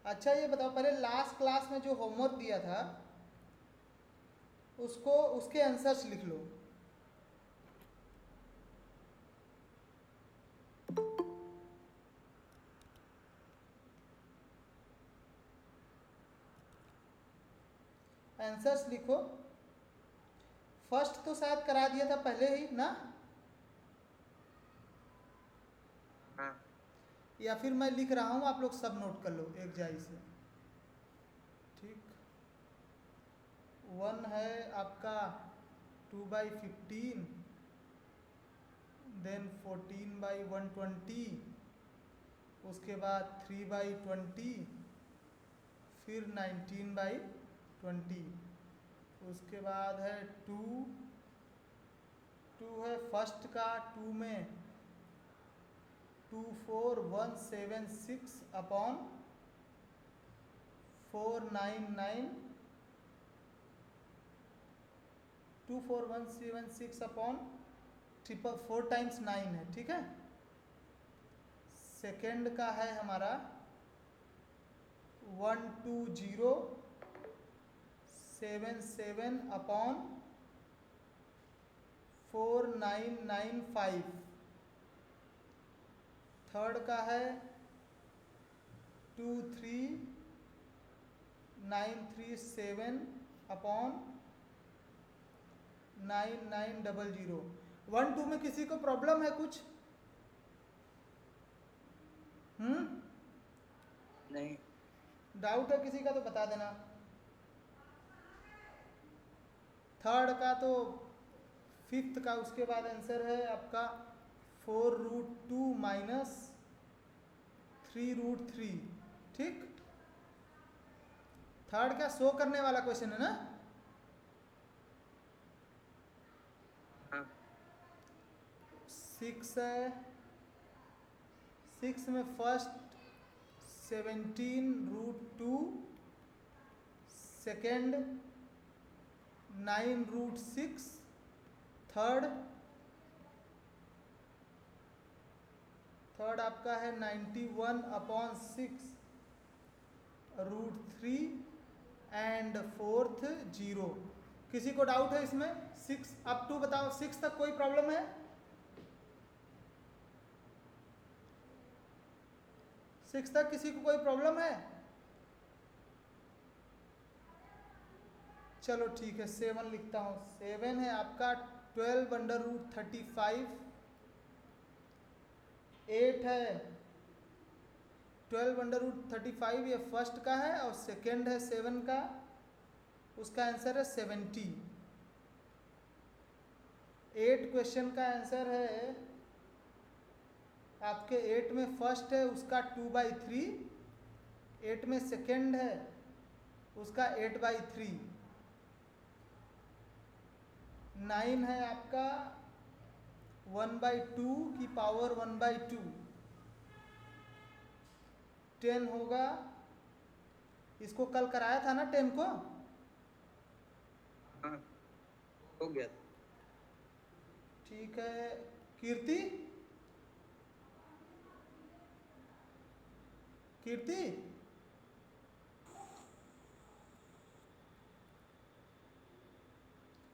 अच्छा ये बताओ, पहले लास्ट क्लास में जो होमवर्क दिया था उसको उसके आंसर्स लिख लो। आंसर्स लिखो। फर्स्ट तो शायद करा दिया था पहले ही ना, हाँ। या फिर मैं लिख रहा हूँ, आप लोग सब नोट कर लो एक जाई से। ठीक। वन है आपका 2/15, देन 14/120, उसके बाद 3/20, फिर 19/20, उसके बाद है टू। टू है फर्स्ट का, टू में 24176 अपॉन 499, 24176 अपॉन ट्रिपल 4 टाइम्स 9 है, ठीक है। सेकेंड का है हमारा 12077 अपॉन 4995। थर्ड का है 23937 अपॉन 9900। 1 2 में किसी को प्रॉब्लम है कुछ? नहीं। डाउट है किसी का तो बता देना। थर्ड का तो फिफ्थ का उसके बाद आंसर है आपका 4√2 माइनस 3√3, ठीक। थर्ड का शो करने वाला क्वेश्चन है ना। हाँ। सिक्स है, सिक्स में फर्स्ट 17√2, सेकेंड 9√6, थर्ड थर्ड आपका है 91/6√3 एंड फोर्थ 0। किसी को डाउट है इसमें? 6 अप टू बताओ, 6 तक कोई प्रॉब्लम है? 6 तक किसी को कोई प्रॉब्लम है? चलो ठीक है, 7 लिखता हूँ। 7 है आपका 12/35। 8 है 12/35, ये फर्स्ट का है, और सेकेंड है 7 का, उसका आंसर है 70। 8 क्वेश्चन का आंसर है आपके 8 में फर्स्ट है उसका 2/3, 8 में सेकेंड है उसका 8/3, 9 है आपका 1/2 की पावर 1/2, 10 होगा, इसको कल कराया था ना 10 को। हाँ, हो गया था। ठीक है। कीर्ति, कीर्ति,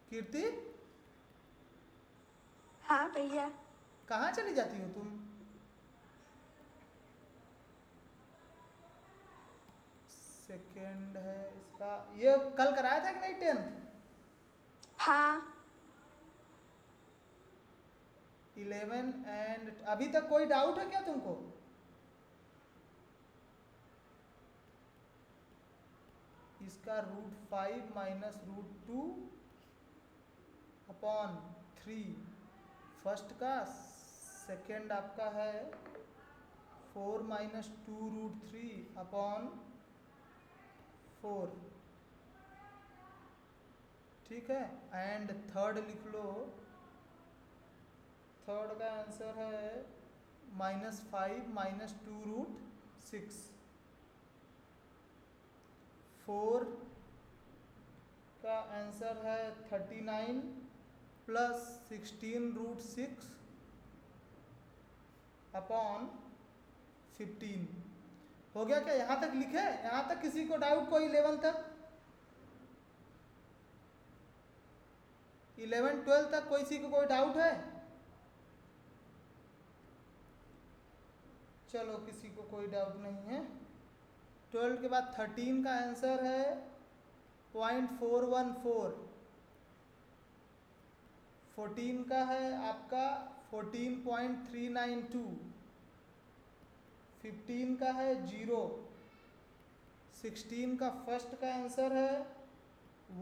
कीर्ति, हाँ भैया। कहाँ चली जाती हो तुम? सेकेंड है इसका, ये कल कराया था कि नहीं 10th? हाँ। 11 एंड अभी तक कोई डाउट है क्या तुमको? इसका √5 माइनस √2 अपॉन 3 फर्स्ट का, सेकेंड आपका है 4 माइनस 2√3 अपॉन 4, ठीक है। एंड थर्ड लिख लो। थर्ड का आंसर है -5 माइनस 2√6। 4 का आंसर है 39 प्लस 16√6 अपॉन 15। हो गया क्या? यहाँ तक लिखे? यहाँ तक किसी को डाउट? कोई 11 तक, 11 12 तक किसी को कोई डाउट है? चलो किसी को कोई डाउट नहीं है। 12 के बाद 13 का आंसर है 0.414। 14 का है आपका 14.392। 15 का है 0। 16 का फर्स्ट का आंसर है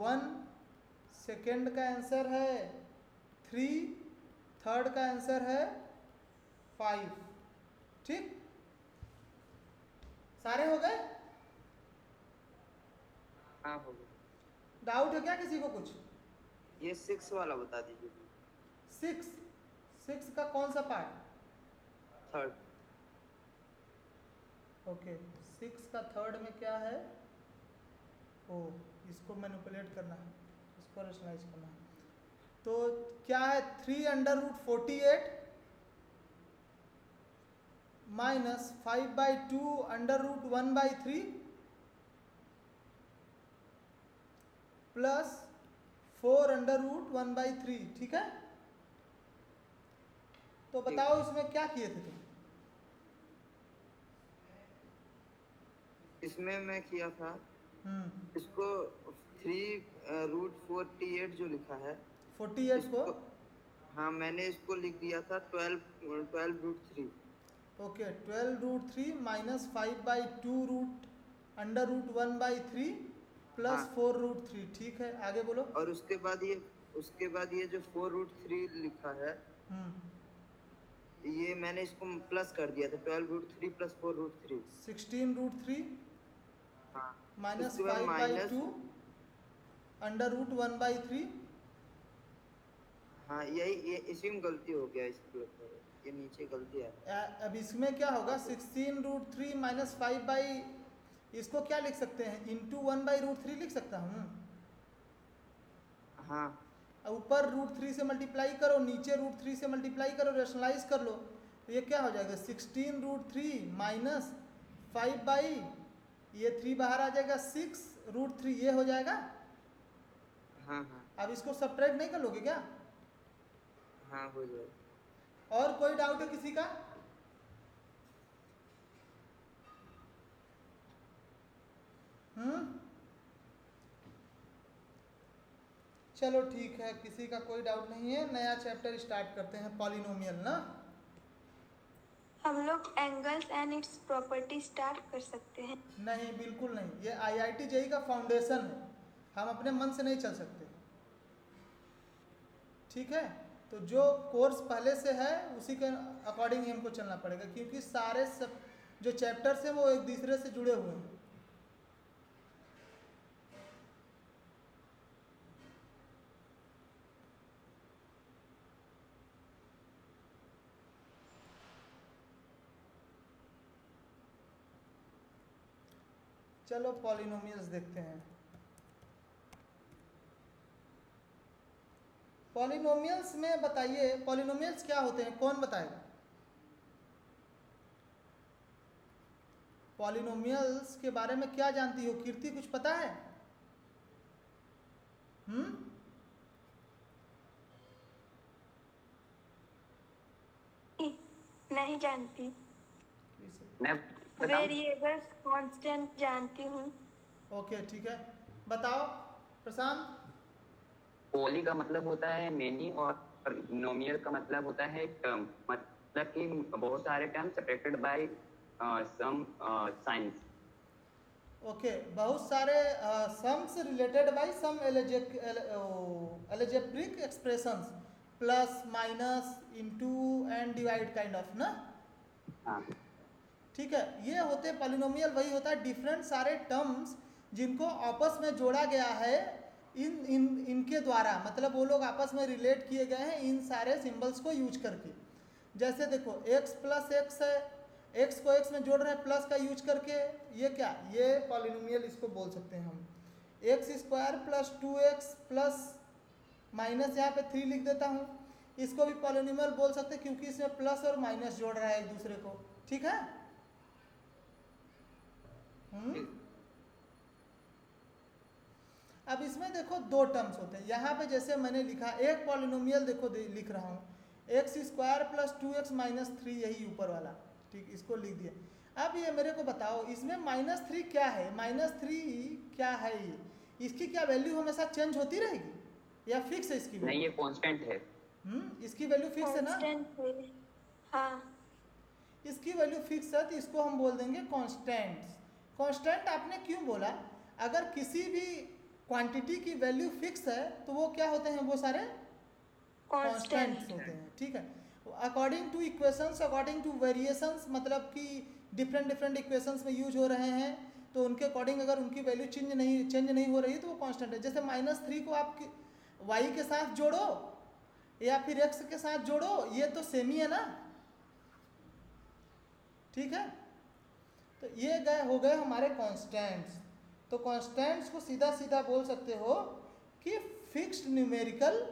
1। सेकेंड का आंसर है 3। थर्ड का आंसर है 5। ठीक, सारे हो गए? हाँ हो गया। डाउट है क्या किसी को कुछ? ये 6 वाला बता दीजिए। 6 का कौन सा पार्ट? थर्ड। ओके, 6 का थर्ड में क्या है? ओ, इसको मैनिपुलेट करना है, इसको रेशनलाइज करना है। तो क्या है? 3√48 माइनस 5/2 √1/3 प्लस 4√1/3। ठीक है, तो बताओ इसमें क्या किए थे तुम? इसमें मैं किया था इसको 3√48 जो लिखा है 48 को, हाँ मैंने इसको लिख दिया था 12√3। Okay, 12√3 minus 5/2 √1/3 plus 4√3। ठीक है, आगे बोलो। और उसके बाद ये जो 4√3 लिखा है ये मैंने इसको प्लस कर दिया था 12√3 प्लस 4√3 16√3 हाँ माइनस उसके बाद 5/2 √1/3। हाँ ये इसी में गलती हो गया, इसको ये नीचे गलती है। अब इसमें क्या होगा? 16√3 माइनस 5 इसको क्या लिख सकते हैं? इंटू 1/√3 लिख सकता हूँ। हाँ ऊपर √3 से मल्टीप्लाई करो, नीचे √3 से मल्टीप्लाई करो, रेशनलाइज कर लो, तो ये क्या हो जाएगा? 16√3 माइनस 5 ये 3 बाहर आ जाएगा, 6√3 ये हो जाएगा। हाँ हाँ अब इसको सब्ट्रैक्ट नहीं कर लोगे क्या? हाँ हो जाएगा। और कोई डाउट है किसी का? चलो ठीक है, किसी का कोई डाउट नहीं है। नया चैप्टर स्टार्ट करते हैं, पॉलिनोमियल ना। हम लोग angles and it's property start कर सकते हैं? नहीं, बिल्कुल नहीं, ये IIT JEE का फाउंडेशन है, हम अपने मन से नहीं चल सकते। ठीक है, तो जो कोर्स पहले से है उसी के अकॉर्डिंग ही हमको चलना पड़ेगा, क्योंकि सारे सब जो चैप्टर्स हैं वो एक दूसरे से जुड़े हुए हैं। चलो पॉलिनोमियल्स देखते हैं। पॉलिनोमियल्स में बताइए, पॉलिनोमियल्स क्या होते हैं? कौन बताएगा? पॉलिनोमियल्स के बारे में क्या जानती हो? कीर्ति कुछ पता है? नहीं जानती। मैं वेरिएबल्स कांस्टेंट जानती हूँ। ओके ठीक है, बताओ प्रशांत। पोली का मतलब होता है मेनी और नोमियल का मतलब होता है टर्म, मतलब कि बहुत सारे term separated by some signs. Okay, बहुत सारे sums related by some algebraic expressions, plus minus into and divide kind of ना। हाँ ठीक है, ये होते पॉलिनोमियल, वही होता है डिफरेंट सारे टर्म्स जिनको आपस में जोड़ा गया है इनके द्वारा, मतलब वो लोग आपस में रिलेट किए गए हैं इन सारे सिंबल्स को यूज करके। जैसे देखो x प्लस एक्स है, x को x में जोड़ रहे हैं प्लस का यूज करके, ये क्या, ये पॉलिनोमियल इसको बोल सकते हैं हम। x² plus 2x plus minus यहाँ पे 3 लिख देता हूँ, इसको भी पॉलिनोमियल बोल सकते हैं क्योंकि इसमें प्लस और माइनस जोड़ रहा है एक दूसरे को। ठीक है, ठीक। अब इसमें देखो दो टर्म्स होते हैं। यहाँ पे जैसे मैंने लिखा एक पॉलिनोमियल देखो लिख रहा हूँ x square plus 2x minus 3, यही ऊपर वाला, ठीक, इसको लिख दिया। अब ये मेरे को बताओ इसमें -3 क्या है, -3 क्या है ये, इसकी क्या वैल्यू हमेशा चेंज होती रहेगी या फिक्स है इसकी नहीं, वैल्यू? ये कांस्टेंट है। इसकी वैल्यू फिक्स है ना? कांस्टेंट है। हाँ, इसकी वैल्यू फिक्स है तो इसको हम बोल देंगे कांस्टेंट। कांस्टेंट आपने क्यों बोला? अगर किसी भी क्वांटिटी की वैल्यू फिक्स है तो वो क्या होते हैं, वो सारे कांस्टेंट्स कांस्टेंट। होते हैं, ठीक है। According to equations, according to variations, मतलब कि डिफरेंट डिफरेंट इक्वेशंस में यूज हो रहे हैं तो उनके अकॉर्डिंग अगर उनकी वैल्यू चेंज नहीं हो रही है तो वो कांस्टेंट है। जैसे -3 को आप y के साथ जोड़ो या फिर x के साथ जोड़ो, ये तो सेम ही है ना, ठीक है। तो ये हो गए हमारे कांस्टेंट्स। तो कांस्टेंट्स को सीधा सीधा बोल सकते हो कि फिक्स्ड न्यूमेरिकल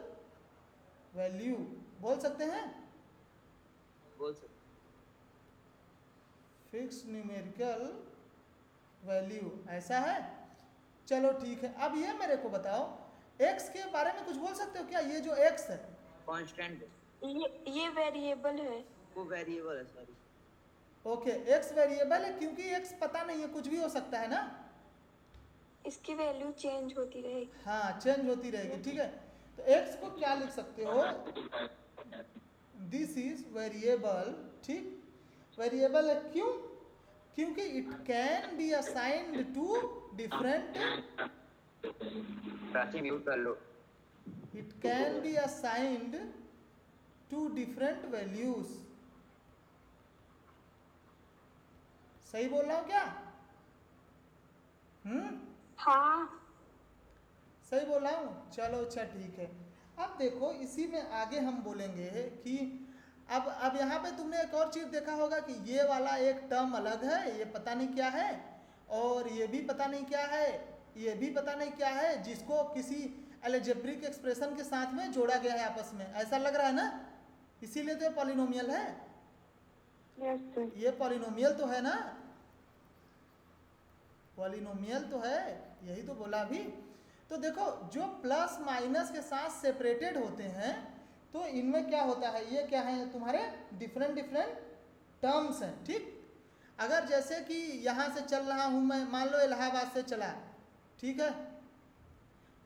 वैल्यू बोल सकते हैं, बोल सकते। फिक्स्ड न्यूमेरिकल वैल्यू, ऐसा है। चलो ठीक है। अब ये मेरे को बताओ x के बारे में कुछ बोल सकते हो क्या? ये जो x है कांस्टेंट है, ये वेरिएबल है। वो वेरिएबल है, सॉरी। ओके, x वेरिएबल है क्योंकि x पता नहीं है, कुछ भी हो सकता है ना। इसकी वैल्यू चेंज होती रहेगी। हाँ, चेंज होती रहेगी, ठीक है। तो x को क्या लिख सकते हो, दिस इज वेरिएबल, ठीक। वेरिएबल है क्यों? क्योंकि it can be assigned to different, Prachi mute कर लो। It can be assigned to different values. सही बोल रहा हूं क्या? हाँ, सही बोल रहा हूँ? चलो अच्छा ठीक है। अब देखो इसी में आगे हम बोलेंगे कि अब यहाँ पे तुमने एक और चीज़ देखा होगा कि ये वाला एक टर्म अलग है, ये पता नहीं क्या है, और ये भी पता नहीं क्या है, ये भी पता नहीं क्या है, जिसको किसी अलजेब्रिक एक्सप्रेशन के साथ में जोड़ा गया है आपस में, ऐसा लग रहा है ना, इसीलिए तो ये पॉलिनोमियल है। Yes sir. ये पॉलिनोमियल तो है ना, पॉलिनोमियल तो है, यही तो बोला अभी। तो देखो जो प्लस माइनस के साथ सेपरेटेड होते हैं तो इनमें क्या होता है, ये क्या है तुम्हारे डिफरेंट डिफरेंट टर्म्स हैं, ठीक। अगर जैसे कि यहाँ से चल रहा हूँ मैं, मान लो इलाहाबाद से चला, ठीक है,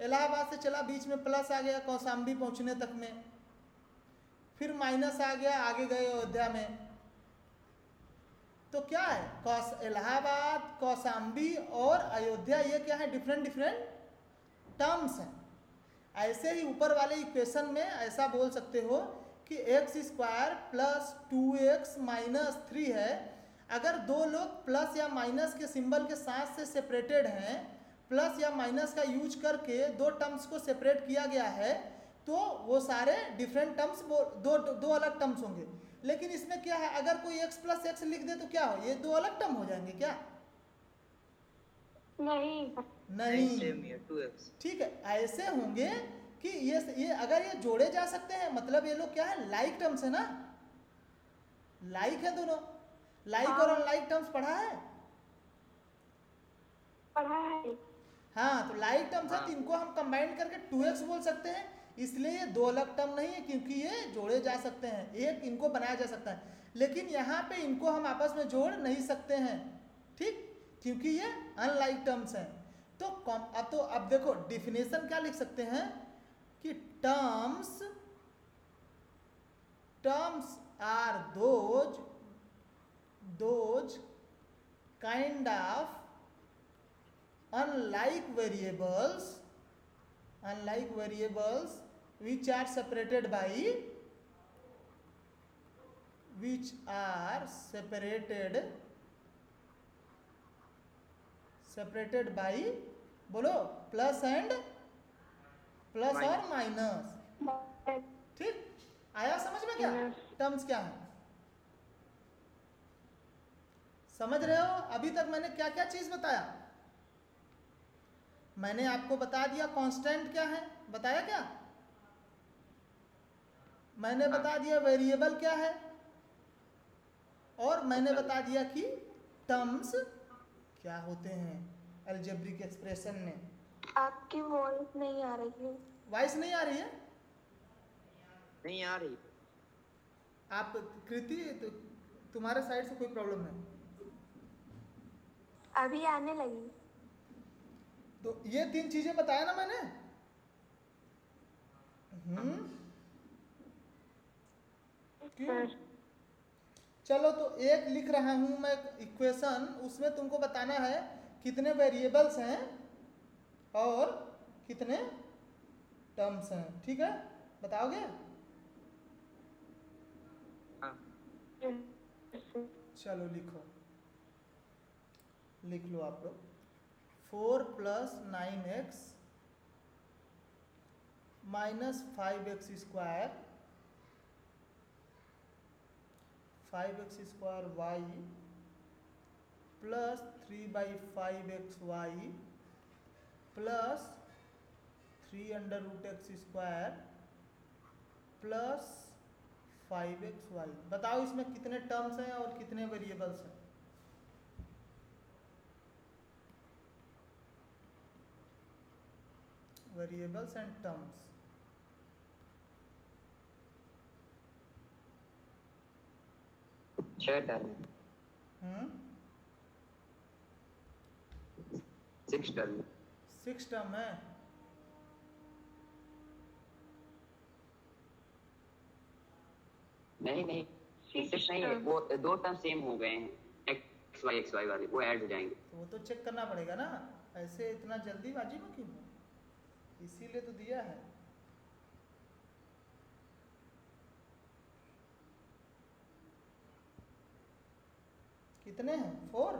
इलाहाबाद से चला, बीच में प्लस आ गया कौशाम्बी पहुँचने तक में, फिर माइनस आ गया, आगे गए अयोध्या में, तो क्या है, इलाहाबाद, कौशाम्बी और अयोध्या, ये क्या है, डिफरेंट डिफरेंट टर्म्स हैं। ऐसे ही ऊपर वाले इक्वेशन में ऐसा बोल सकते हो कि x square plus 2x minus 3 है। अगर दो लोग प्लस या माइनस के सिंबल के साथ से सेपरेटेड हैं, प्लस या माइनस का यूज करके दो टर्म्स को सेपरेट किया गया है, तो वो सारे डिफरेंट टर्म्स, दो अलग टर्म्स होंगे। लेकिन इसमें क्या है, अगर कोई x प्लस एक्स लिख दे तो क्या हो, ये दो अलग टर्म हो जाएंगे क्या? नहीं, सेम है 2x। ठीक है, ऐसे होंगे कि ये अगर ये जोड़े जा सकते हैं, मतलब ये लोग क्या है, लाइक टर्म्स है ना, लाइक है दोनों, लाइक और अनलाइक टर्म्स पढ़ा है। पढ़ा है। हाँ, तो लाइक टर्म्स है तो इनको हम कंबाइन करके 2x बोल सकते हैं, इसलिए ये दो अलग टर्म नहीं है क्योंकि ये जोड़े जा सकते हैं, एक इनको बनाया जा सकता है। लेकिन यहाँ पे इनको हम आपस में जोड़ नहीं सकते हैं, ठीक, क्योंकि ये अनलाइक टर्म्स हैं। तो अब देखो डिफिनेशन क्या लिख सकते हैं कि terms are those kind of unlike variables which are separated by बोलो प्लस और माइनस, ठीक। आया समझ में क्या टर्म्स क्या है? समझ रहे हो? अभी तक मैंने क्या क्या चीज बताया? मैंने आपको बता दिया कांस्टेंट क्या है, बताया क्या? मैंने बता दिया वेरिएबल क्या है, और मैंने बता दिया कि टर्म्स क्या होते हैं अलजेब्रिक एक्सप्रेशन में। आपकी वॉइस नहीं आ रही है। वॉइस नहीं आ रही है? नहीं आ रही। आप कृति तुम्हारे साइड से कोई प्रॉब्लम है? अभी आने लगी। तो ये 3 चीजें बताया ना मैंने। क्यों? चलो तो एक लिख रहा हूं मैं इक्वेशन, उसमें तुमको बताना है कितने वेरिएबल्स हैं और कितने टर्म्स हैं। ठीक है, बताओगे? हाँ। चलो लिखो, लिख लो आप लोग। 4 + 9x - 5x square 5x² y plus 3/5xy plus 3√x² plus 5xy। बताओ इसमें कितने टर्म्स हैं और कितने वेरिएबल्स हैं? Variables and terms. 6 term, 6 term. 6 term है। नहीं नहीं, 6 नहीं है, वो 2 टर्म सेम हो गए हैं, एक्स वाई वाले, वो ऐड हो जाएंगे। तो वो तो चेक करना पड़ेगा ना, ऐसे इतना जल्दीबाजी में क्यों हो? इसीलिए तो दिया है। कितने हैं? 4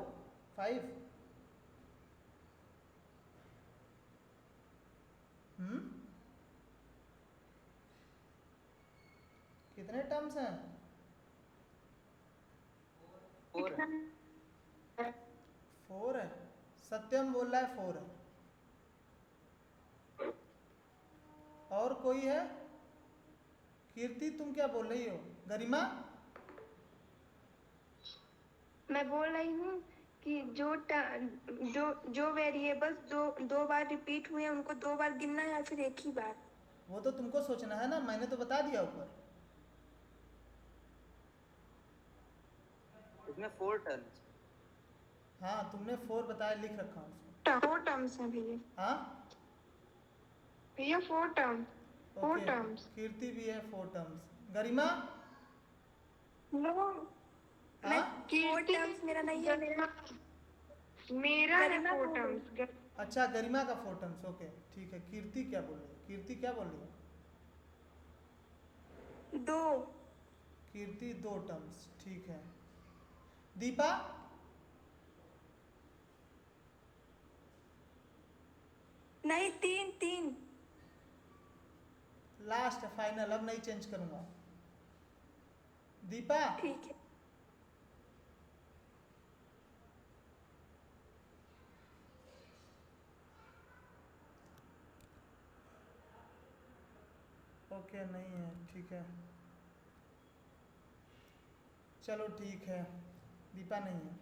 5 कितने टर्म्स हैं? 4 है। सत्यम बोल रहा है 4 है। और कोई है? कीर्ति तुम क्या बोल रही हो? गरिमा? मैं बोल रही हूँ कि जो वेरिएबल्स दो बार रिपीट हुए हैं उनको 2 बार गिनना है या फिर एक ही बार? वो तो तुमको सोचना है ना, मैंने तो बता दिया ऊपर। इसमें 4 टर्म्स। हाँ तुमने 4 बताया, लिख रखा हूँ उसको। 4 टर्म्स हैं भैया। हाँ भैया 4 टर्म्स। 4 okay, terms. कीर्ति भी है 4 टर्म्स। गरिमा? नो, हाँ 4 टर्म्स मेरा नहीं है, मेरा है 4 टर्म्स। अच्छा, गरिमा का 4 टर्म्स। ओके ठीक है। कीर्ति क्या बोल रही है? कीर्ति क्या बोल रही है? 2। कीर्ति 2 टर्म्स, ठीक है। दीपा? नहीं, 3। लास्ट फाइनल, अब नहीं चेंज करूंगा। दीपा? ठीक है। ओके नहीं है, ठीक है। चलो ठीक है, दीपा नहीं है।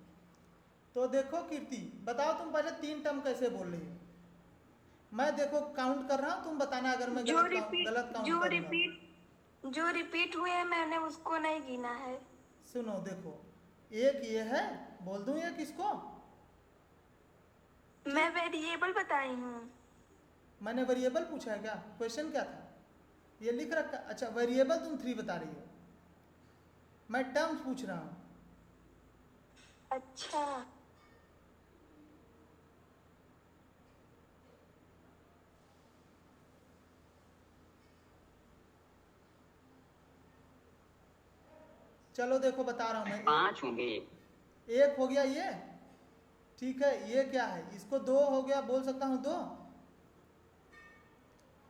तो देखो कीर्ति, बताओ तुम पहले 3 टर्म कैसे बोल रही हो? मैं देखो काउंट कर रहा हूँ, तुम बताना अगर मैं गलत काउंट करूँगा। जो रिपीट हुए हैं मैंने उसको नहीं गिना है। सुनो देखो, एक ये है, बोल दूं ये किसको? मैं वेरिएबल बताई हूँ। मैंने वेरिएबल पूछा है क्या? क्वेश्चन क्या था? ये लिख रखा। अच्छा वेरिएबल तुम 3 बता रही हो, मैं टर्म्स पूछ रहा हूँ। अच्छा चलो देखो बता रहा हूँ मैं। 5 होंगे। 1 हो गया ये, ठीक है। ये क्या है? इसको 2 हो गया, बोल सकता हूँ 2।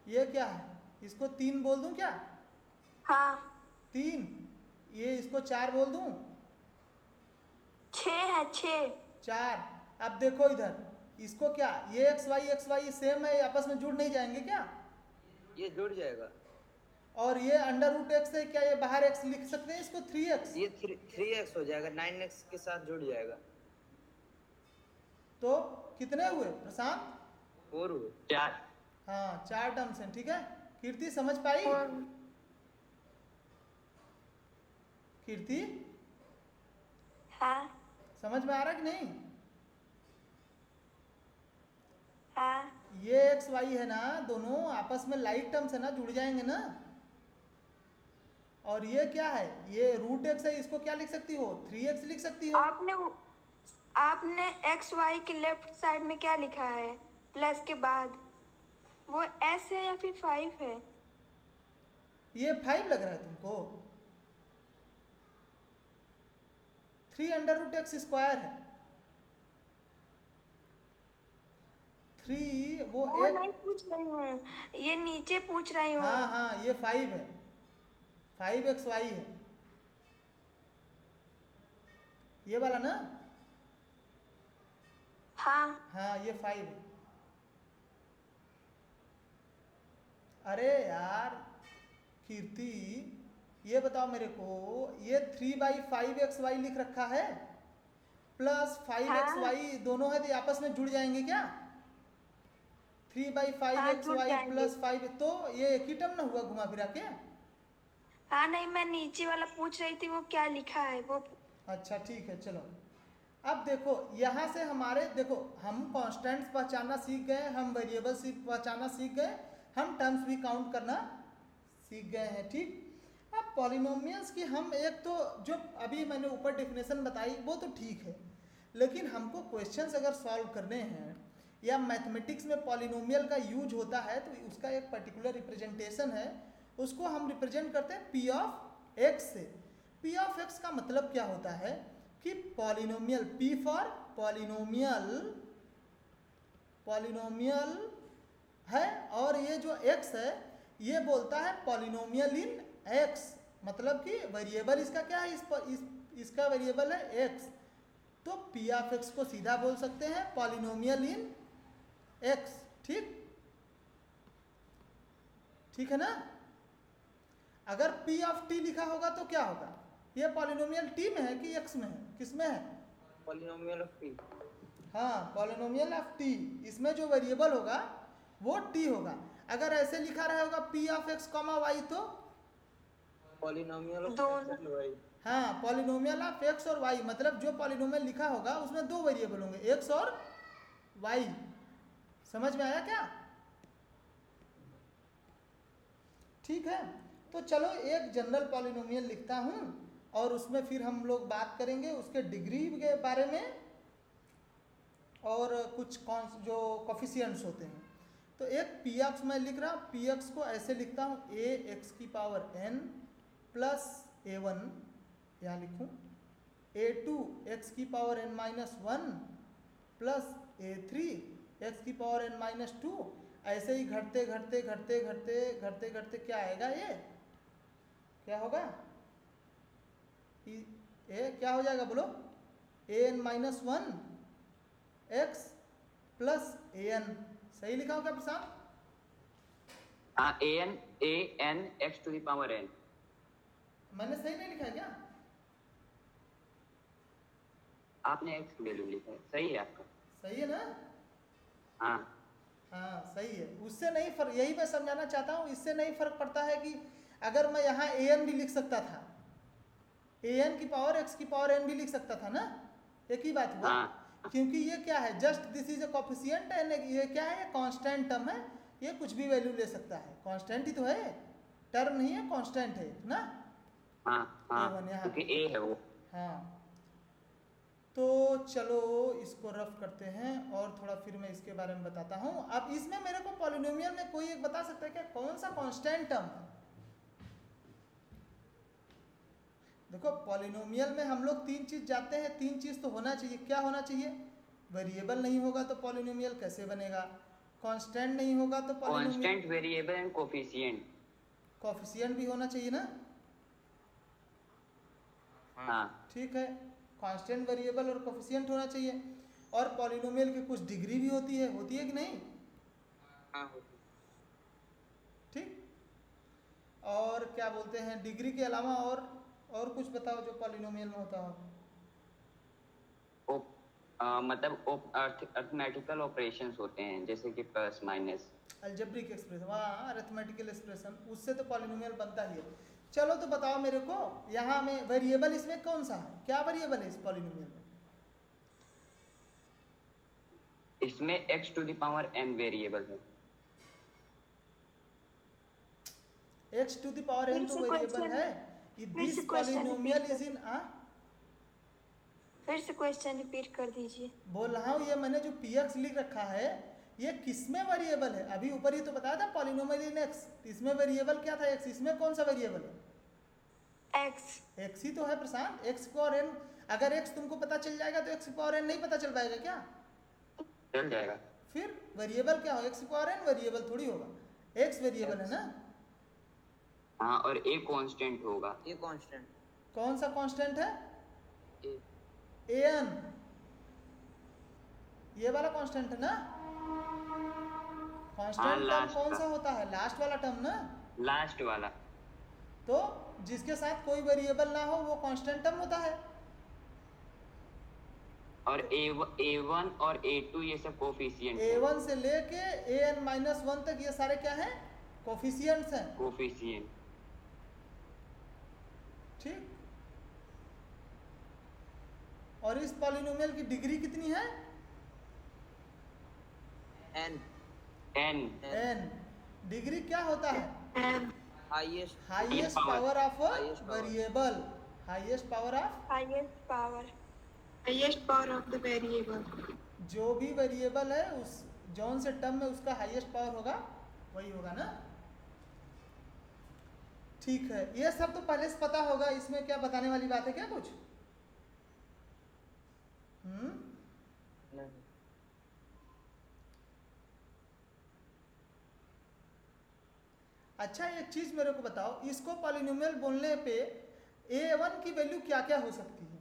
ये क्या है? इसको 3 बोल दूं क्या? हाँ। 3। ये इसको 4 बोल दूं? 6 है, 6। 4। अब देखो इधर, इसको क्या, ये एक्स वाई सेम है, आपस में जुड़ नहीं जाएंगे क्या? ये जुड़ जाएगा। और ये √x है, क्या ये बाहर x लिख सकते हैं इसको? 3x। ये 3x हो जाएगा, 9x के साथ जुड़ जाएगा। तो कितने हुए प्रशांत? 4 हुए। 4। हाँ 4 टर्म्स हैं, ठीक है। कीर्ति समझ पाई? और कीर्ति हाँ समझ में आ रहा कि नहीं? हाँ ये एक्स वाई है ना, दोनों आपस में लाइक टर्म्स है ना, जुड़ जाएंगे ना। और ये क्या है, ये रूट एक्स है, इसको क्या लिख सकती हो? 3x लिख सकती हो। आपने एक्स वाई के लेफ्ट साइड में क्या लिखा है प्लस के बाद? वो एस है या फिर 5 है? ये 5 लग रहा है तुमको? 3√x² है। 3 वो वो एक, नहीं पूछ रही हूँ, ये नीचे पूछ रही हूँ। हाँ हाँ ये 5 है, 5xy है ये वाला ना। हाँ हाँ ये 5 है। अरे यार कीर्ति, ये बताओ मेरे को, ये 3/5xy लिख रखा है प्लस 5xy दोनों है, तो ये आपस में जुड़ जाएंगे क्या? 3/5xy प्लस 5, तो ये एक ही टर्म ना हुआ घुमा फिरा के। हाँ नहीं, मैं नीचे वाला पूछ रही थी वो क्या लिखा है वो। अच्छा ठीक है चलो। अब देखो यहाँ से हमारे, देखो हम कॉन्स्टेंट्स पहचानना सीख गए, हम वेरिएबल्स पहचानना सीख गए, हम टर्म्स भी काउंट करना सीख गए हैं, ठीक। अब पॉलिनोमियल्स की हम एक तो जो अभी मैंने ऊपर डेफिनेशन बताई वो तो ठीक है, लेकिन हमको क्वेश्चंस अगर सॉल्व करने हैं या मैथमेटिक्स में पॉलिनोमियल का यूज होता है तो उसका एक पर्टिकुलर रिप्रेजेंटेशन है, उसको हम रिप्रेजेंट करते हैं पी ऑफ एक्स से। पी ऑफ एक्स का मतलब क्या होता है कि polynomial, P for polynomial, polynomial है, और ये जो एक्स है ये बोलता है पॉलिनोमियल इन एक्स, मतलब कि वेरिएबल इसका क्या है, इसका वेरिएबल है एक्स, तो पी ऑफ एक्स को सीधा बोल सकते हैं पॉलिनोमियल इन एक्स, ठीक, ठीक है ना। अगर पी ऑफ टी लिखा होगा तो क्या होगा, ये पॉलिनोमियल टी में है कि एक्स में है, किस में है? Polynomial of T. हाँ पॉलिनोमियल ऑफ टी, इसमें जो वेरिएबल होगा वो टी होगा। अगर ऐसे लिखा रहा होगा p of x comma y तो पॉलिनोमियल ऑफ दोनों। X and y. हाँ पॉलिनोमियल ऑफ एक्स और वाई, मतलब जो पॉलिनोमियल लिखा होगा उसमें दो वेरिएबल होंगे, एक्स और वाई। समझ में आया क्या? ठीक है, तो चलो एक जनरल पॉलिनोमियल लिखता हूँ और उसमें फिर हम लोग बात करेंगे उसके डिग्री के बारे में और कुछ जो कोफिशिएंट्स होते हैं। तो एक पी एक्स मैं लिख रहा हूँ, पी एक्स को ऐसे लिखता हूँ ए एक्स की पावर एन प्लस a1, यहाँ लिखूँ a2 एक्स की power n minus 1 plus a3 x की पावर n माइनस 2, ऐसे ही घटते घटते घटते घटते घटते घटते क्या आएगा, ये क्या होगा, ए क्या हो जाएगा बोलो, an minus 1 x plus an, सही लिखा हो क्या प्रसाद? हाँ an x to the power n। मैंने सही नहीं लिखा है क्या? आपने x वैल्यू लिखा है, सही है आपका। सही है ना? हाँ हाँ सही है, उससे नहीं फर्क, यही मैं समझाना चाहता हूँ, इससे नहीं फर्क पड़ता है कि अगर मैं यहाँ an भी लिख सकता था, an की पावर x की पावर n भी लिख सकता था ना, एक ही बात हुआ। हाँ। क्योंकि ये क्या है, just this is a coefficient and ये क्या है, कांस्टेंट टर्म है, ये कुछ भी वैल्यू ले सकता है, कांस्टेंट ही तो है, टर्म नहीं है, कांस्टेंट है ना। हाँ हाँ A1 यहाँ क्योंकि a है वो। हाँ, तो चलो इसको रफ करते हैं और थोड़ा फिर मैं इसके बारे में बताता हूँ। अब इसमें मेरे को पॉलिनोमियल में कोई एक बता सकता है क्या, कौन सा कांस्टेंट टर्म है? देखो पॉलिनोमियल में हम लोग तीन चीज जाते हैं, तीन चीज तो होना चाहिए, क्या होना चाहिए, वेरिएबल नहीं होगा तो पॉलिनोमियल कैसे बनेगा, कांस्टेंट नहीं होगा तो polynomial, constant, variable and coefficient. Coefficient भी होना चाहिए ना। हाँ ठीक है, कांस्टेंट, वेरिएबल और कोफिशिएंट होना चाहिए। और पॉलिनोमियल की कुछ डिग्री भी होती है कि नहीं? हाँ। ठीक, और क्या बोलते हैं, डिग्री के अलावा और कुछ बताओ जो पॉलिनोमियल में होता हो। मतलब अर्थमेटिकल ऑपरेशंस होते हैं जैसे कि प्लस माइनस। अल्जेब्रिक एक्सप्रेशन, हाँ अरिथमेटिकल एक्सप्रेशन, उससे तो पॉलिनोमियल बनता ही है। चलो तो बताओ मेरे को, यहाँ में वेरिएबल इसमें कौन सा है, क्या वेरिएबल है इस पॉलिनोमियल में? इसमें x to the power n variable है। x to the power n फिर तो से वेरिएबल question- है। फिर दिस से question polynomial repeat is in फिर से क्वेश्चन रिपीट कर दीजिए। बोल रहा हूँ, ये मैंने जो px लिख रखा है ये किसमें वेरिएबल है? अभी ऊपर ही तो बताया था पॉलिनोमियल इन x, इसमें वेरिएबल क्या था? x। इसमें कौन सा वेरिएबल है? x। x ही तो है प्रशांत। x पावर n, अगर x तुमको पता चल जाएगा तो x पावर n नहीं पता चल पाएगा क्या? चल जाएगा। फिर वेरिएबल क्या हो? x पावर n वेरिएबल थोड़ी होगा, x वेरिएबल है ना। हाँ, और a कांस्टेंट होगा। ये कांस्टेंट कौन सा कांस्टेंट है? ए an, ये वाला कांस्टेंट है ना। कांस्टेंट टर्म last कौन का। सा होता है? लास्ट वाला टर्म ना। लास्ट वाला। तो जिसके साथ कोई वेरिएबल ना हो वो कांस्टेंट टर्म होता है। और a1 और a2 ये सब कोफिशिएंट a1 से लेके an-1 तक ये सारे क्या हैं? कोफिशिएंट्स हैं। कोफिशिएंट। ठीक। और इस पॉलिनोमियल की डिग्री कितनी है? N n n। डिग्री क्या होता है? Highest highest power। Power of Highest power। Variable. Highest power of highest power of the variable। जो भी वेरिएबल है उस जौन से टर्म में उसका हाईएस्ट पावर होगा वही होगा ना। ठीक है, ये सब तो पहले से पता होगा, इसमें क्या बताने वाली बात है क्या कुछ? नहीं अच्छा एक चीज मेरे को बताओ, इसको पॉलिनोमियल बोलने पे a1 की वैल्यू क्या क्या हो सकती है?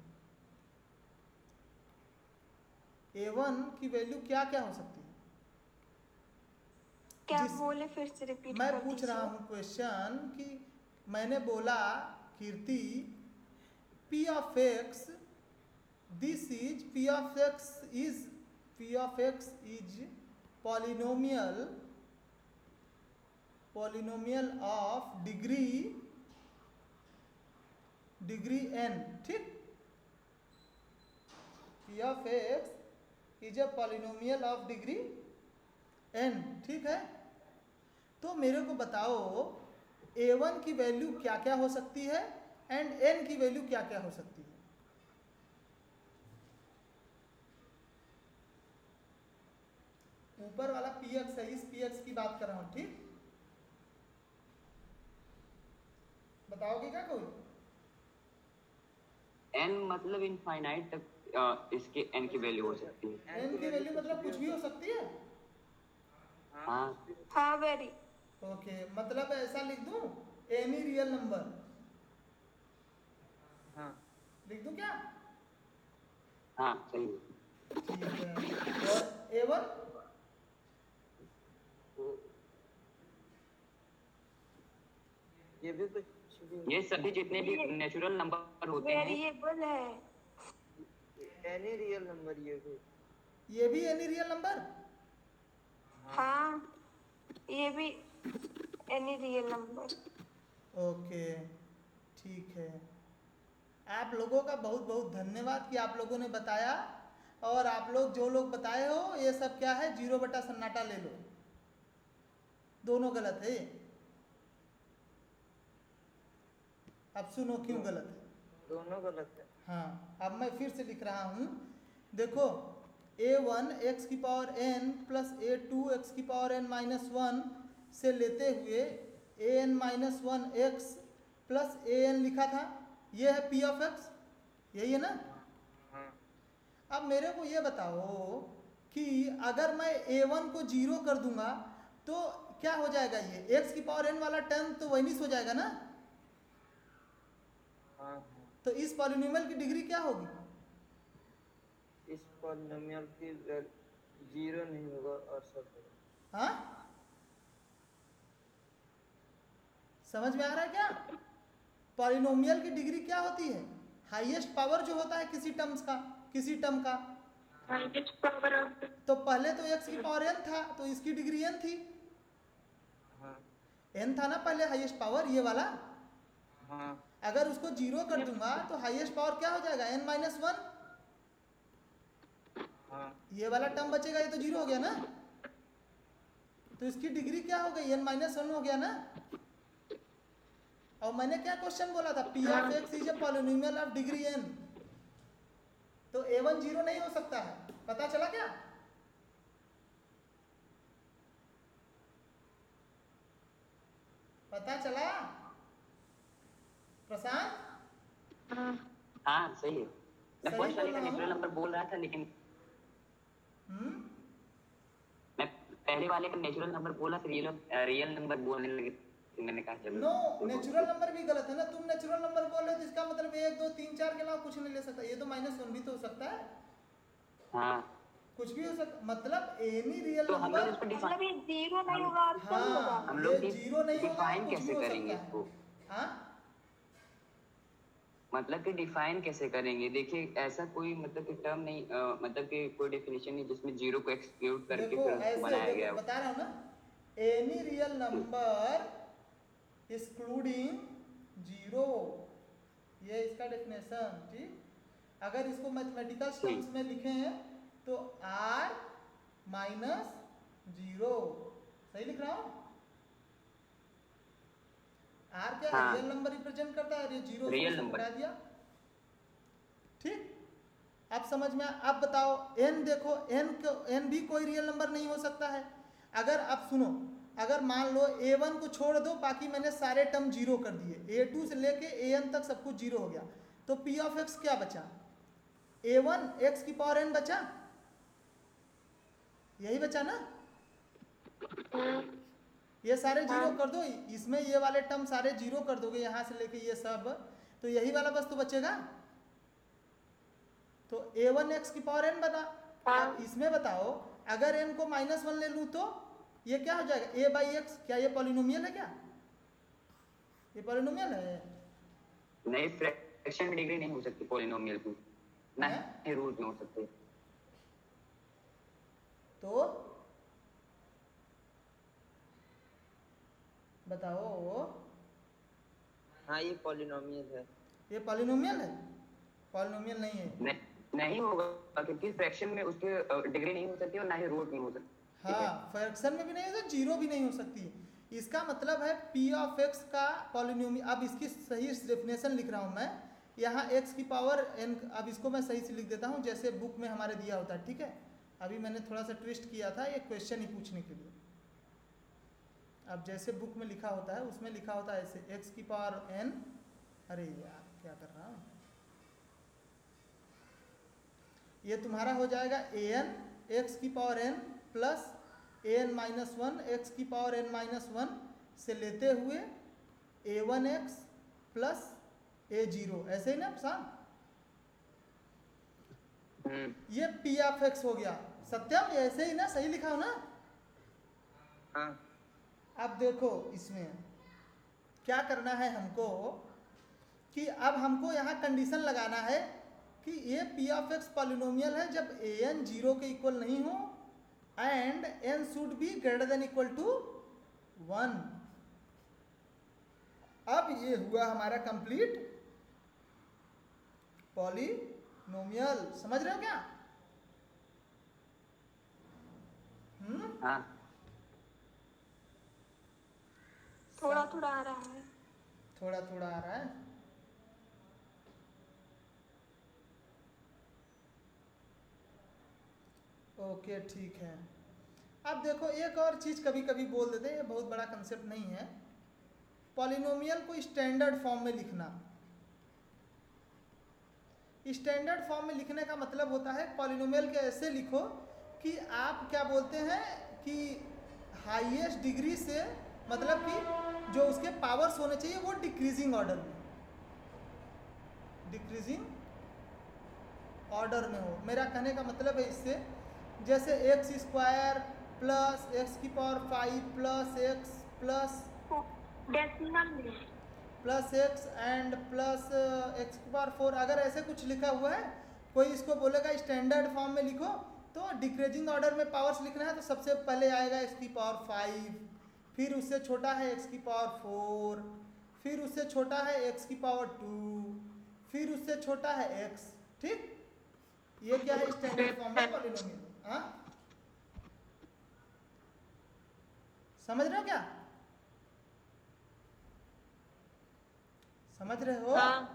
a1 की वैल्यू क्या क्या हो सकती है? क्या जिस- बोले फिर से रिपीट मैं कर पूछ दीजिए। रहा हूँ क्वेश्चन कि मैंने बोला कीर्ति p of x, this is p of x is polynomial of degree n। ठीक, p of x is a polynomial of degree n। ठीक है, तो मेरे को बताओ a1 की वैल्यू क्या क्या हो सकती है एंड n की वैल्यू क्या क्या हो सकती है? ऊपर वाला px है, इस px की बात कर रहा हूं। ठीक, बताओगे क्या कोई? n मतलब इनफाइनाइट तक इसके n की वैल्यू हो सकती है। n की वैल्यू मतलब कुछ भी हो सकती है। हाँ, हाँ वेरी। ओके, मतलब ऐसा लिख दूं, एनी रियल नंबर हाँ लिख दूं क्या? हाँ सही है। ठीक है, और a1 ये भी कुछ भी ये सभी जितने भी नेचुरल नंबर होते हैं वेरिएबल है। एनी रियल नंबर ये भी एनी रियल नंबर। हाँ ये भी एनी रियल नंबर। ओके ठीक है, आप लोगों का बहुत बहुत धन्यवाद कि आप लोगों ने बताया। और आप लोग जो लोग बताए हो ये सब क्या है, 0 बटा सन्नाटा ले लो, दोनों गलत है। अब सुनो क्यों गलत है। दोनों गलत है। हाँ, अब मैं फिर से लिख रहा हूँ, देखो a1 x की power n plus a2 x की पावर n माइनस 1 से लेते हुए an minus 1 x plus an लिखा था, ये है p ऑफ x, यही है ना। हाँ अब मेरे को ये बताओ कि अगर मैं a1 को 0 कर दूंगा तो क्या हो जाएगा, ये x की पावर n वाला टर्म तो वैनिश हो जाएगा ना। हाँ तो इस पॉलिनोमियल की डिग्री क्या होगी? इस पॉलिनोमियल की 0 नहीं होगा और सब होगा। हाँ, समझ में आ रहा है क्या? पॉलिनोमियल की डिग्री क्या होती है? हाईएस्ट पावर जो होता है किसी टर्म का, हाईएस्ट पावर ऑफ तो पहले तो x की पावर n था, तो इसकी डिग्री n थी। हाँ n था ना पहले हाईएस्ट पावर, ये वाला। हाँ अगर उसको 0 कर दूंगा तो हाईएस्ट पावर क्या हो जाएगा, n-1। हाँ ये वाला टर्म बचेगा, ये तो 0 हो गया ना, तो इसकी डिग्री क्या हो गई, n-1 हो गया ना। और मैंने क्या क्वेश्चन बोला था, p of x is a polynomial of degree n, तो a1 0 नहीं हो सकता है। पता चला क्या? पता चला प्रशांत? हाँ सही है। मैं सही फर्स्ट वाले का बोल रहा हूँ। नेचुरल नंबर बोल रहा था, लेकिन हम्म मैं पहले वाले का नेचुरल नंबर बोला, फिर ये लोग रियल नंबर बोलने लगे, फिर मैंने कहा चलो। नो, नेचुरल नंबर भी गलत है ना। तुम नेचुरल नंबर बोल रहे हो तो इसका मतलब 1 2 3 4 के अलावा कुछ नहीं ले सकता। ये तो -1 भी तो हो सकता है, हाँ कुछ भी हो सकता, मतलब एनी रियल तो हम लोग नंबर। इसको मतलब ये जीरो नहीं होगा और सही हाँ, होगा। हम ये लोग 0 नहीं होगा, डिफाइन कुछ भी कैसे हो करेंगे सकता इसको? है। हाँ, मतलब कि डिफाइन कैसे करेंगे? देखिए ऐसा कोई मतलब कि टर्म नहीं, मतलब कि कोई डेफिनेशन नहीं जिसमें जीरो को एक्सक्लूड करके देखो फिर उसको ऐसे बनाया गया देखो, हो। बता रहा हूँ ना, एनी रियल नंबर एक्सक्लूडिंग 0, ये इसका डेफिनेशन। ठीक, अगर इसको मैथमेटिकल टर्म्स में लिखे हैं तो r -0, सही लिख रहा हूँ। r क्या है, हाँ। रियल नंबर रिप्रेजेंट करता है, ये 0 रियल नंबर। हटा दिया। ठीक, अब समझ में अब बताओ n, देखो n भी कोई रियल नंबर नहीं हो सकता है। अगर आप सुनो, अगर मान लो a1 को छोड़ दो, बाकी मैंने सारे टर्म 0 कर दिए, a2 से लेके an तक सब कुछ 0 हो गया, तो p ऑफ x क्या बचा, a1 x की पावर n बचा, यही बचा ना। ये सारे 0 कर दो, इसमें ये वाले टर्म सारे 0 कर दोगे, यहां से लेके ये सब, तो यही वाला बस तो बचेगा। तो a1 x की पावर n बना। अब इसमें बताओ, अगर n को -1 ले लूं तो ये क्या हो जाएगा, a बाई एक्स। क्या ये पॉलिनोमियल है? क्या ये पॉलिनोमियल है? नहीं, फ्रैक्शन में डिग्री नहीं हो सकती पॉलिनोमियल की, ना हैं? ही रूट में हो सकते। तो बताओ, हाँ ये पॉलिनोमियल है। ये पॉलिनोमियल है? पॉलिनोमियल नहीं है। नहीं होगा, क्योंकि फ्रैक्शन में उसकी डिग्री नहीं हो सकती और ना ही रूट में हो सकती। हाँ, फ्रैक्शन में भी नहीं हो सकती, 0 भी नहीं हो सकती। इसका मतलब है p ऑफ x का पॉलिनोमियल। अब इसकी सही डेफिनेशन लिख रहा हूँ मैं, यहाँ x की पावर n। अब इसको मैं सही से लिख देता हूँ जैसे बुक में हमारे दिया होता है। ठीक है, अभी मैंने थोड़ा सा ट्विस्ट किया था ये क्वेश्चन ही पूछने के लिए। अब जैसे बुक में लिखा होता है, उसमें लिखा होता है ऐसे, x की पावर n, अरे यार क्या कर रहा हूँ, ये तुम्हारा हो जाएगा an x की power n plus an-1 x की पावर n-1 से लेते हुए a1x प्लस a0, ऐसे ही ना प्रशांत? ये p ऑफ x हो गया। सत्यम, ये ऐसे ही ना, सही लिखा हो ना? हाँ अब देखो इसमें क्या करना है हमको, कि अब हमको यहाँ कंडीशन लगाना है कि ये p ऑफ x पॉलिनोमियल है जब an 0 के इक्वल नहीं हो and n should be greater than equal to 1। अब ये हुआ हमारा कंप्लीट पॉलिनोमियल। समझ रहे हो क्या? हाँ थोड़ा थोड़ा आ रहा है। थोड़ा थोड़ा आ रहा है। ओके ठीक है। अब देखो एक और चीज़ कभी कभी बोल देते हैं, ये बहुत बड़ा कंसेप्ट नहीं है, पॉलिनोमियल को स्टैंडर्ड फॉर्म में लिखना। स्टैंडर्ड फॉर्म में लिखने का मतलब होता है पॉलिनोमियल के ऐसे लिखो कि आप क्या बोलते हैं कि हाईएस्ट डिग्री से, मतलब कि जो उसके पावर्स होने चाहिए वो डिक्रीजिंग ऑर्डर में, डिक्रीजिंग ऑर्डर में हो। मेरा कहने का मतलब है इससे, जैसे एक्स स्क्वायर प्लस एक्स की power 5 plus x plus decimal में plus x and plus x की पावर 4, अगर ऐसे कुछ लिखा हुआ है कोई इसको बोलेगा स्टैंडर्ड फॉर्म में लिखो, तो डिक्रीजिंग ऑर्डर में पावर्स लिखना है तो सबसे पहले आएगा x की पावर 5, फिर उससे छोटा है x की पावर 4, फिर उससे छोटा है x की पावर 2, फिर उससे छोटा है x। ठीक, ये क्या है स्टैंडर्ड फॉर्म में पॉलिनोमियल। हाँ, समझ रहे हो क्या? समझ रहे हो? हाँ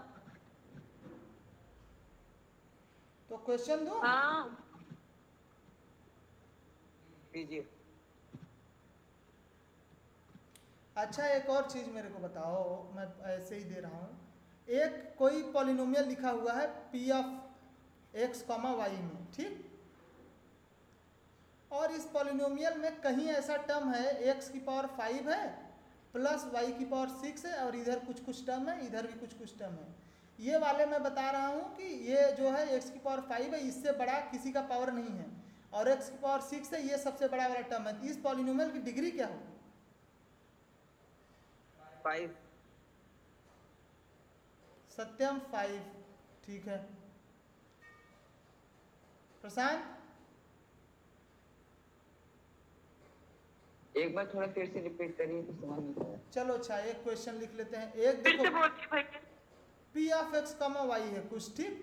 तो क्वेश्चन दो। हाँ कीजिए। अच्छा, एक और चीज मेरे को बताओ, मैं ऐसे ही दे रहा हूँ। एक कोई पॉलिनोमियल लिखा हुआ है p ऑफ x, y में, ठीक। और इस पॉलिनोमियल में कहीं ऐसा टर्म है x की पावर 5 है प्लस y की पावर 6 है, और इधर कुछ कुछ टर्म है, इधर भी कुछ कुछ टर्म है। ये वाले मैं बता रहा हूँ कि ये जो है x की पावर 5 है, इससे बड़ा किसी का पावर नहीं है, और x की पावर 6 है, ये सबसे बड़ा वाला टर्म है। इस पॉलिनोमियल की डिग्री क्या होगी? 5। सत्यम 5, ठीक है। प्रशांत, एक बार थोड़ा फिर से रिपीट करिए तो समझ नहीं आया। चलो अच्छा, एक क्वेश्चन लिख लेते हैं। एक फिर से देखो, बोलिए भैया। p ऑफ x, y है कुछ, ठीक।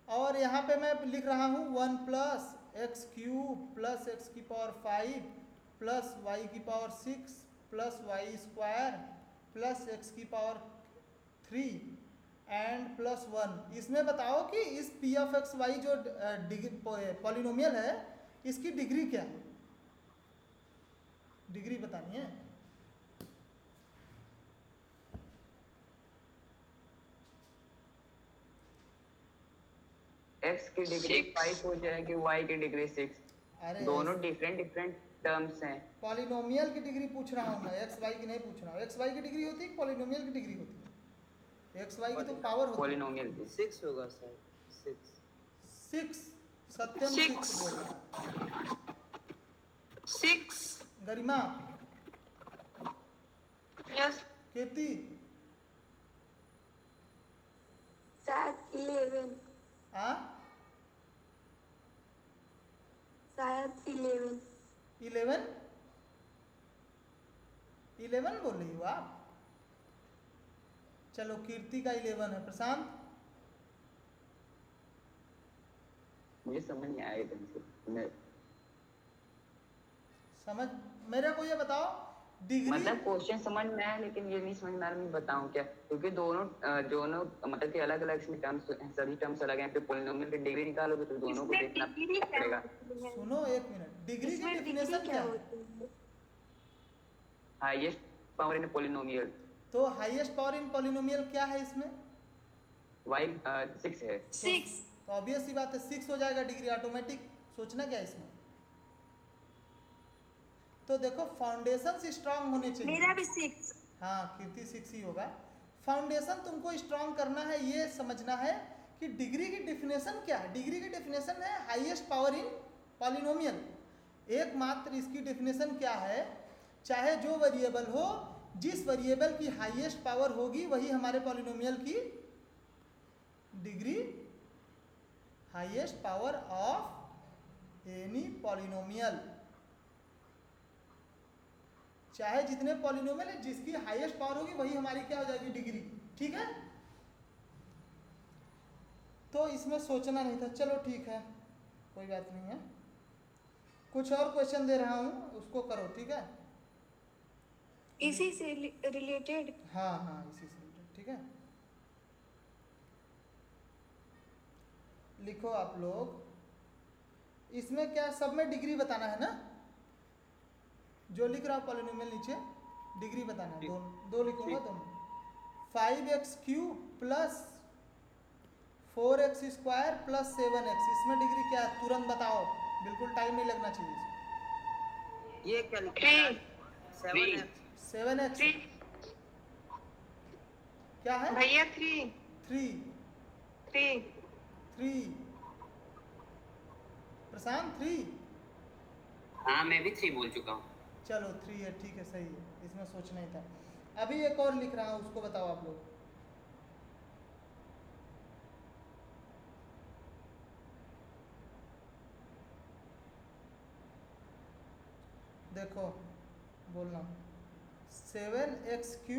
और यहाँ पे मैं लिख रहा हूँ 1 plus x cube plus x की पावर 5 प्लस वाई की power 6 plus y square plus x की पावर 3 एंड प्लस 1। इसमें बताओ कि इस p ऑफ एक्स वाई जो पॉलिनोमियल है, इसकी डिग्री क्या है? डिग्री बतानी है। x की डिग्री 5 हो जाएगी, y की डिग्री 6। अरे दोनों डिफरेंट टर्म्स हैं। पॉलिनोमियल की डिग्री पूछ रहा हूँ मैं, एक्स वाई की नहीं पूछ रहा हूँ। एक्स वाई की डिग्री होती है, पॉलिनोमियल की डिग्री होती है। एक्स वाई की तो पावर होती है। पॉलिनोमियल की 6 होगा सर, 6। 6, सत्यम 6 बोल रहा है। 6। गरिमा, यस। कीर्ति, शायद 11, हाँ शायद 11। 11 बोल रही हो आप? चलो, कीर्ति का 11 है। प्रशांत, मुझे समझ नहीं आया ढंग से। मैं समझ, मेरे को ये बताओ डिग्री। मतलब क्वेश्चन समझ में आया, लेकिन ये नहीं समझ में आ रहा मैं बताऊं क्या, क्योंकि दोनों मतलब कि अलग अलग इसमें टर्म्स, सभी टर्म्स अलग हैं। फिर पॉलिनोमियल की डिग्री निकालोगे तो दोनों को इसमें देखना डिग्री क्या पड़ेगा। होती है? सुनो एक मिनट, डिग्री की इसमें डिग्री डेफिनेशन क्या क्या है? होती है? हाईएस्ट पावर इन पॉलिनोमियल तो हाईएस्ट पावर इन पॉलिनोमियल क्या है इसमें? y 6 है। 6। तो ऑब्वियस सी बात है 6 हो जाएगा डिग्री ऑटोमेटिक। सोचना क्या है इसमें? तो देखो, फाउंडेशन स्ट्रांग होने चाहिए। मेरा भी 6। हाँ, कीर्ति 6 ही होगा। फाउंडेशन तुमको स्ट्रांग करना है, ये समझना है कि डिग्री की डेफिनेशन क्या है। डिग्री की डेफिनेशन है हाईएस्ट पावर इन पॉलिनोमियल। एकमात्र इसकी डेफिनेशन क्या है? चाहे जो वेरिएबल हो, जिस वेरिएबल की हाईएस्ट पावर होगी वही हमारे पॉलिनोमियल की degree, highest power of any polynomial. चाहे जितने पॉलिनोमियल है, जिसकी हाईएस्ट पावर होगी वही हमारी क्या हो जाएगी? डिग्री। ठीक है, तो इसमें सोचना नहीं था। चलो ठीक है, कोई बात नहीं है। कुछ और क्वेश्चन दे रहा हूं, उसको करो, ठीक है? इसी से रिलेटेड। हाँ हाँ, इसी से related, ठीक है। लिखो आप लोग। इसमें क्या सब में डिग्री बताना है ना? जो लिख रहा हूँ पॉलिनोमियल नीचे डिग्री बताना है। दो लिखूंगा दोनों। 5x cube plus 4x square plus 7x, इसमें डिग्री क्या है? तुरंत बताओ, बिल्कुल टाइम नहीं लगना चाहिए इसमें। ये क्या लिखा है? 7x। 7x 3 क्या है? भैया 3। 3 प्रशांत 3। हाँ, मैं भी 3 बोल चुका हूँ। चलो 3 है, ठीक है, सही है। इसमें सोचना ही था। अभी एक और लिख रहा हूँ, उसको बताओ आप लोग। देखो बोलना 7x³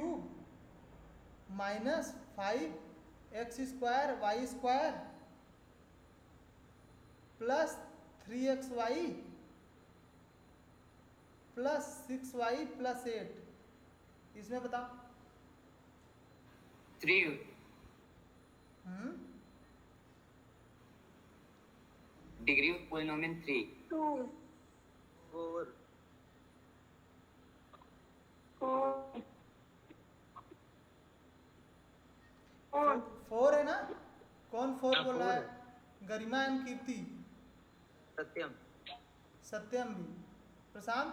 minus 5x² y² plus 3xy plus 6y plus 8, इसमें बताओ। 3 डिग्री ऑफ पोलिनोमियल 3 2 4 4 4 है ना? कौन 4 हाँ, बोल रहा 4 है? गरिमा एंड कीर्ति, सत्यम सत्यम भी, प्रशांत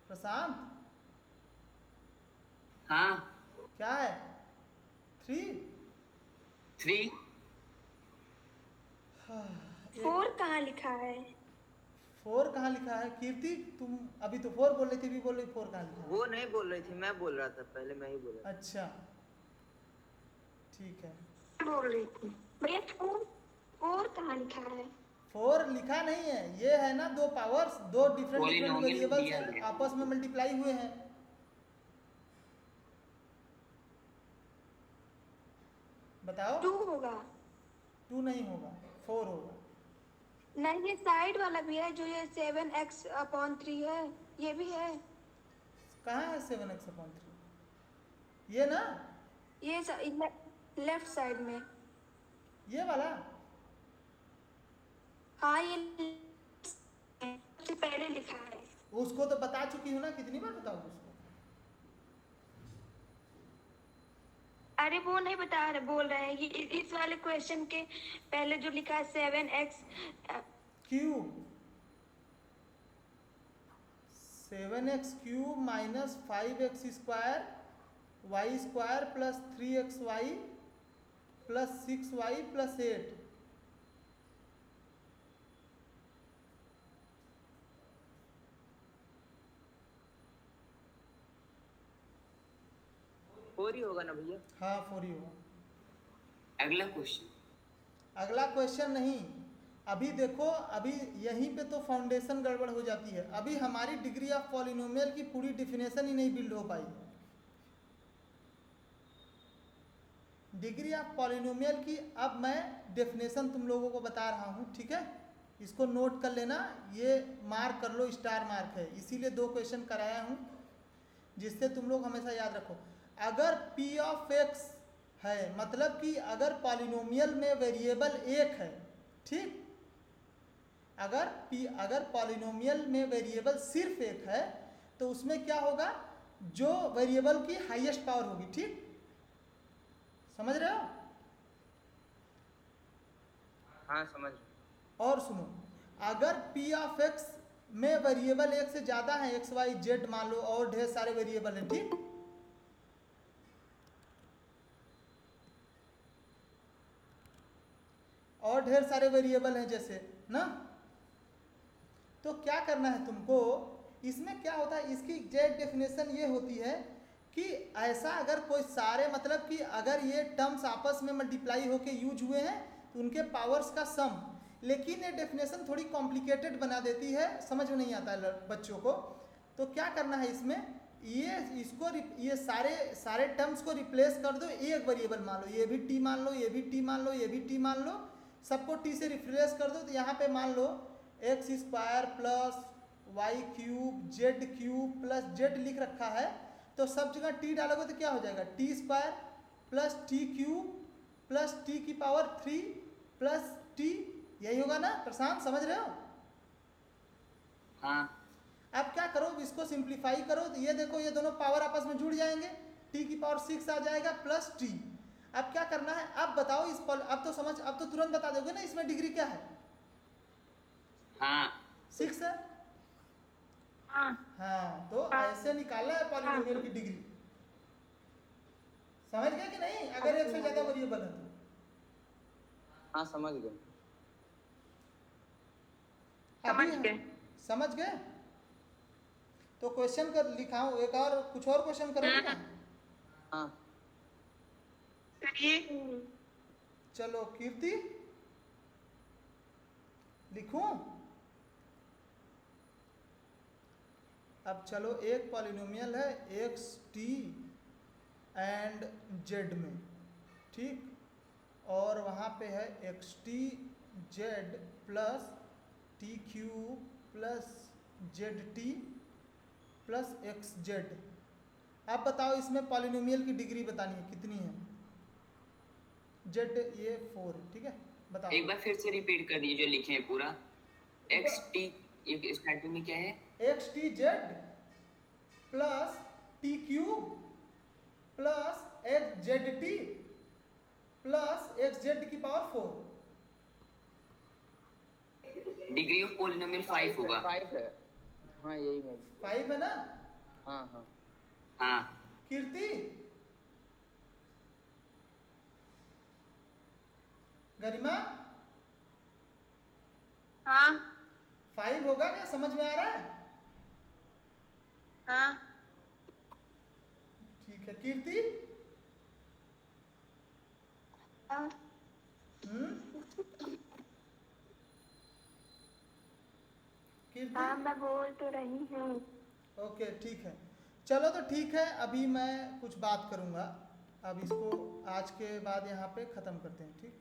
प्रशांत हाँ क्या है? 3 4 कहाँ लिखा है? 4 कहाँ लिखा है? कीर्ति तुम अभी तो 4 बोल रही थी, भी बोल रही 4 कहाँ लिखा है? वो नहीं बोल रही थी, मैं बोल रहा था, पहले मैं ही बोला। अच्छा ठीक है। बोल रही थी भैया 4 कहाँ लिखा है? 4 लिखा नहीं है, ये है ना दो पावर्स, दो डिफरेंट Polynomial वेरिएबल्स दिया हैं, गया। आपस में मल्टीप्लाई हुए हैं। बताओ। 2 होगा। 2 नहीं होगा, 4 होगा। नहीं, ये साइड वाला भी है, जो ये 7x/3 है, ये भी है। कहाँ है 7x/3? ये ना, ये लेफ्ट साइड में। ये वाला। हाँ, ये सबसे पहले लिखा है। उसको तो बता चुकी हूँ ना, कितनी बार बताऊँ उसको? अरे वो नहीं बता रहे, बोल रहे हैं ये इस वाले क्वेश्चन के पहले जो लिखा है 7x cube, 7x³ minus 5x² y² plus 3xy plus 6y plus 8। Four ही होगा ना भैया? हाँ 4 ही होगा। अगला क्वेश्चन। अगला क्वेश्चन नहीं, अभी देखो, अभी यहीं पे तो फाउंडेशन गड़बड़ हो जाती है। अभी हमारी डिग्री ऑफ पॉलिनोमियल की पूरी डिफिनेशन ही नहीं बिल्ड हो पाई। डिग्री ऑफ पॉलिनोमियल की अब मैं डेफिनेशन तुम लोगों को बता रहा हूँ, ठीक है? इसको नोट कर लेना, ये मार्क कर लो, स्टार मार्क है, इसीलिए 2 क्वेश्चन कराया हूँ जिससे तुम लोग हमेशा याद रखो। अगर p ऑफ x है, मतलब कि अगर पॉलिनोमियल में वेरिएबल एक है, ठीक? अगर पॉलिनोमियल में वेरिएबल सिर्फ एक है तो उसमें क्या होगा? जो वेरिएबल की हाईएस्ट पावर होगी, ठीक? समझ रहे हो? हाँ समझ। और सुनो, अगर p ऑफ x में वेरिएबल एक से ज़्यादा है, x y z मान लो, और ढेर सारे वेरिएबल हैं, ठीक? और ढेर सारे वेरिएबल हैं जैसे ना, तो क्या करना है तुमको? इसमें क्या होता है, इसकी एग्जैक्ट डेफिनेशन ये होती है कि ऐसा अगर कोई सारे, मतलब कि अगर ये टर्म्स आपस में मल्टीप्लाई होके यूज हुए हैं तो उनके पावर्स का सम। लेकिन ये डेफिनेशन थोड़ी कॉम्प्लिकेटेड बना देती है, समझ में नहीं आता है बच्चों को। तो क्या करना है इसमें, ये सारे टर्म्स को रिप्लेस कर दो एक वेरिएबल मान लो, ये भी t मान लो, ये भी t मान लो, ये भी t मान लो, सबको t से रिप्लेस कर दो। तो यहाँ पे मान लो x² plus y³ z³ plus z लिख रखा है, तो सब जगह t डालोगे तो क्या हो जाएगा? t² plus t³ plus t की पावर 3 प्लस t, यही होगा ना प्रशांत? समझ रहे हो? हाँ। अब क्या करो, इसको सिंप्लीफाई करो तो ये देखो, ये दोनों पावर आपस में जुड़ जाएंगे, t की पावर 6 आ जाएगा प्लस t। अब क्या करना है, अब बताओ इस पर, अब तो तुरंत बता दोगे ना इसमें डिग्री क्या है? हाँ 6 है। हाँ, तो ऐसे निकालना है पॉलिनोमियल की डिग्री। समझ गए कि नहीं? अगर एक से ज्यादा वेरिएबल है तो। हाँ समझ गए। समझ गए? तो क्वेश्चन कर लिखाऊं एक और, कुछ और क्वेश्चन करोगे ना? हाँ करिए। चलो कीर्ति लिखूं। अब चलो एक पॉलिनोमियल है एक्स टी एंड जेड में, ठीक, और वहाँ पे है x T Z plus T Q plus Z T plus x Z. आप बताओ इसमें पॉलिनोमियल की डिग्री बतानी है कितनी है। जेड ये 4 है, ठीक है, बताओ। एक बार फिर से रिपीट कर दीजिए जो लिखे हैं पूरा। एक्स टी स्टार्टिंग में क्या है? X T Z plus T cube plus x Z T plus x Z की पावर 4। डिग्री ऑफ पॉलिनोमियल 5 होगा। 5 है। हाँ यही है। 5 है ना? हाँ हाँ हाँ कीर्ति, गरिमा, हाँ 5 होगा क्या? समझ में आ रहा है? हाँ ठीक है। कीर्ति, हाँ कीर्ति, हाँ, मैं बोल तो रही हूँ। ओके ठीक है। चलो तो ठीक है, अभी मैं कुछ बात करूँगा। अब इसको आज के बाद यहाँ पे ख़त्म करते हैं, ठीक।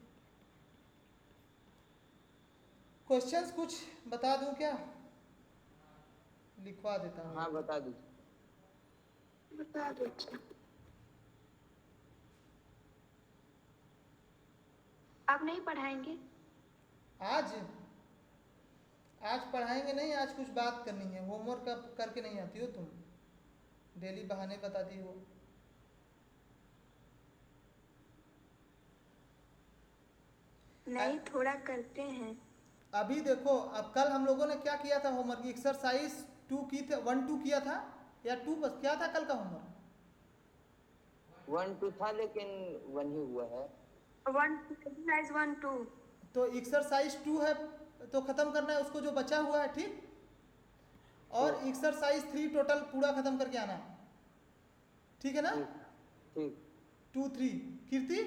क्वेश्चंस कुछ बता दूँ क्या? लिखवा देता हूँ। हाँ बता दीजिए। बता दो। आप नहीं पढ़ाएंगे? आज पढ़ाएंगे नहीं, आज कुछ बात करनी है। होमवर्क करके नहीं आती हो तुम, डेली बहाने बताती हो। नहीं, थोड़ा करते हैं। अभी देखो, अब कल हम लोगों ने क्या किया था होमवर्क? एक्सरसाइज 2 की थे, 1 2 किया था या 2 बस क्या था कल का होमवर्क? 1 2 था लेकिन 1 ही हुआ है। 1 2। तो एक्सरसाइज 2 है तो ख़त्म करना है उसको जो बचा हुआ है, ठीक। और एक्सरसाइज 3 टोटल पूरा ख़त्म करके आना है, ठीक है ना? ठीक 2 3। कीर्ति